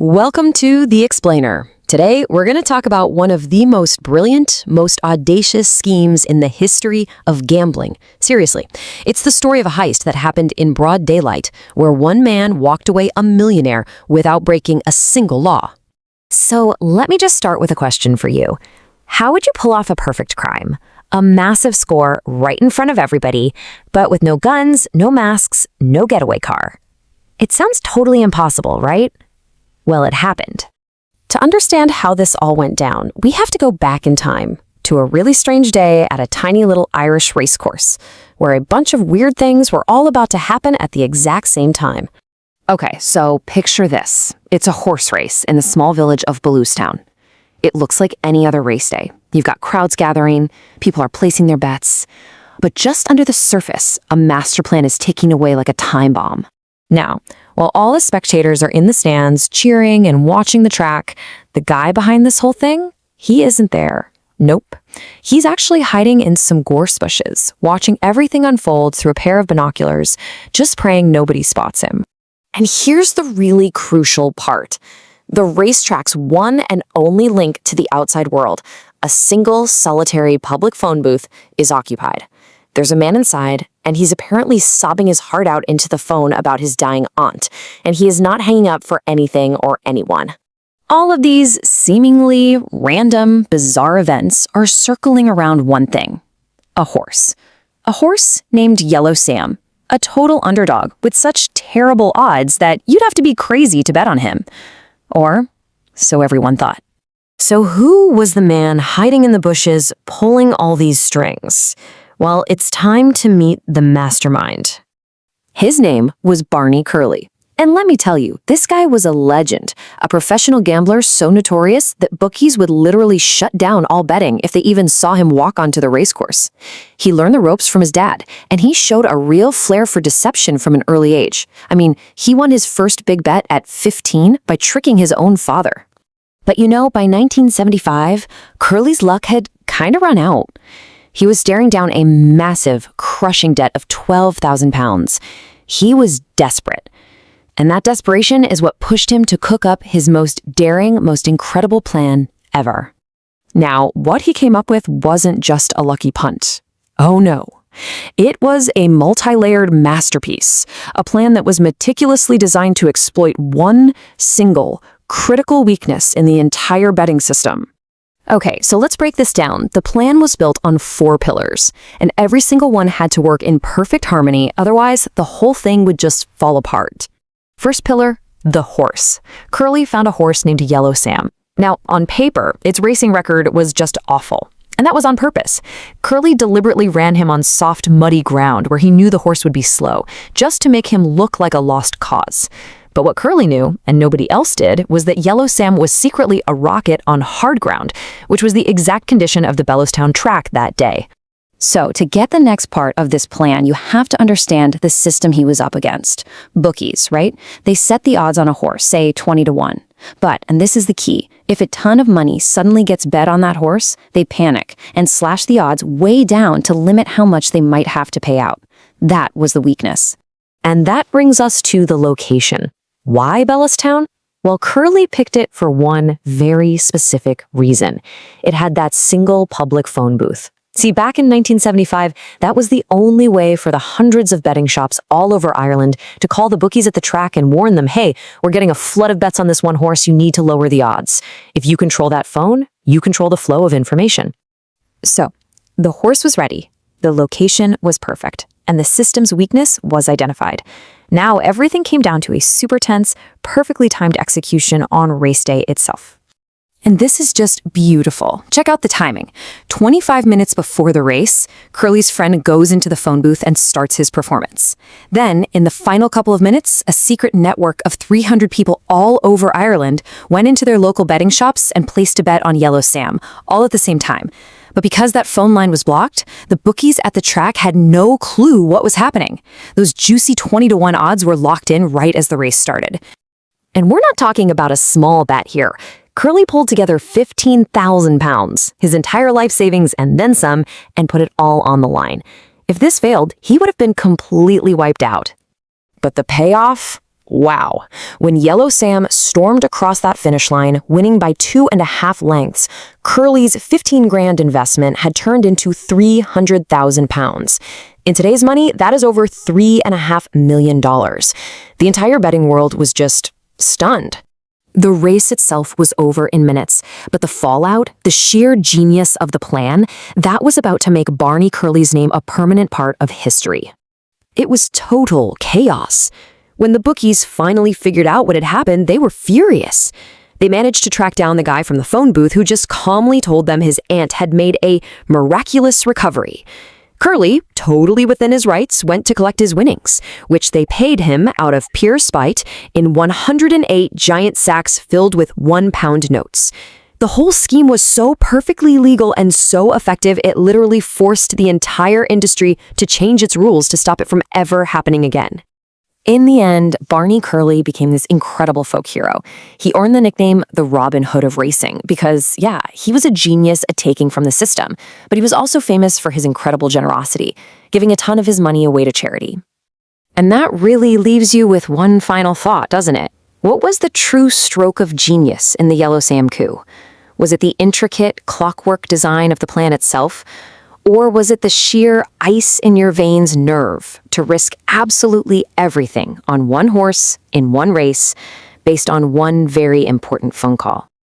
Welcome to The Explainer. Today, we're going to talk about one of the most brilliant, most audacious schemes in the history of gambling. Seriously, it's the story of a heist that happened in broad daylight, where one man walked away a millionaire without breaking a single law. So let me just start with a question for you. How would you pull off a perfect crime? A massive score right in front of everybody, but with no guns, no masks, no getaway car. It sounds totally impossible, right? Well, it happened. To understand how this all went down, we have to go back in time to a really strange day at a tiny little Irish racecourse, where a bunch of weird things were all about to happen at the exact same time. Okay, so picture this. It's a horse race in the small village of Bluestown. It looks like any other race day. You've got crowds gathering, people are placing their bets. But just under the surface, a master plan is ticking away like a time bomb. Now, while all the spectators are in the stands cheering and watching the track, the guy behind this whole thing, he isn't there. Nope. He's actually hiding in some gorse bushes, watching everything unfold through a pair of binoculars, just praying nobody spots him. And here's the really crucial part. The racetrack's one and only link to the outside world, a single solitary public phone booth, is occupied. There's a man inside, and he's apparently sobbing his heart out into the phone about his dying aunt, and he is not hanging up for anything or anyone. All of these seemingly random, bizarre events are circling around one thing: a horse. A horse named Yellow Sam, a total underdog with such terrible odds that you'd have to be crazy to bet on him. Or so everyone thought. So who was the man hiding in the bushes pulling all these strings? Well, it's time to meet the mastermind. His name was Barney Curley. And let me tell you, this guy was a legend, a professional gambler so notorious that bookies would literally shut down all betting if they even saw him walk onto the racecourse. He learned the ropes from his dad, and he showed a real flair for deception from an early age. I mean, he won his first big bet at 15 by tricking his own father. But by 1975, Curley's luck had kind of run out. He was staring down a massive, crushing debt of £12,000. He was desperate. And that desperation is what pushed him to cook up his most daring, most incredible plan ever. Now, what he came up with wasn't just a lucky punt. Oh no. It was a multi-layered masterpiece, a plan that was meticulously designed to exploit one single, critical weakness in the entire betting system. Okay, so let's break this down. The plan was built on 4 pillars, and every single one had to work in perfect harmony, otherwise the whole thing would just fall apart. First pillar, the horse. Curley found a horse named Yellow Sam. Now, on paper, its racing record was just awful, and that was on purpose. Curley deliberately ran him on soft, muddy ground where he knew the horse would be slow, just to make him look like a lost cause. But what Curley knew, and nobody else did, was that Yellow Sam was secretly a rocket on hard ground, which was the exact condition of the Bellowstown track that day. So, to get the next part of this plan, you have to understand the system he was up against. Bookies, right? They set the odds on a horse, say 20-1. But, and this is the key, if a ton of money suddenly gets bet on that horse, they panic and slash the odds way down to limit how much they might have to pay out. That was the weakness. And that brings us to the location. Why Bellowstown? Well, Curley picked it for one very specific reason. It had that single public phone booth. See, back in 1975, that was the only way for the hundreds of betting shops all over Ireland to call the bookies at the track and warn them, hey, we're getting a flood of bets on this one horse, you need to lower the odds. If you control that phone, you control the flow of information. So, the horse was ready, the location was perfect, and the system's weakness was identified. Now, everything came down to a super tense, perfectly timed execution on race day itself. And this is just beautiful. Check out the timing. 25 minutes before the race, Curley's friend goes into the phone booth and starts his performance. Then, in the final couple of minutes, a secret network of 300 people all over Ireland went into their local betting shops and placed a bet on Yellow Sam, all at the same time. But because that phone line was blocked, the bookies at the track had no clue what was happening. Those juicy 20-1 odds were locked in right as the race started. And we're not talking about a small bet here. Curley pulled together £15,000, his entire life savings and then some, and put it all on the line. If this failed, he would have been completely wiped out. But the payoff? Wow. When Yellow Sam stormed across that finish line, winning by 2.5 lengths, Curly's 15 grand investment had turned into 300,000 pounds. In today's money, that is over $3.5 million. The entire betting world was just stunned. The race itself was over in minutes, but the fallout, the sheer genius of the plan, that was about to make Barney Curly's name a permanent part of history. It was total chaos. When the bookies finally figured out what had happened, they were furious. They managed to track down the guy from the phone booth who just calmly told them his aunt had made a miraculous recovery. Curly, totally within his rights, went to collect his winnings, which they paid him out of pure spite in 108 giant sacks filled with 1-pound notes. The whole scheme was so perfectly legal and so effective, it literally forced the entire industry to change its rules to stop it from ever happening again. In the end, Barney Curly became this incredible folk hero. He earned the nickname the Robin Hood of racing because, yeah, he was a genius at taking from the system, but he was also famous for his incredible generosity, giving a ton of his money away to charity. And that really leaves you with one final thought, doesn't it? What was the true stroke of genius in the Yellow Sam coup? Was it the intricate clockwork design of the plan itself? Or was it the sheer ice-in-your-veins nerve to risk absolutely everything on one horse in one race based on one very important phone call?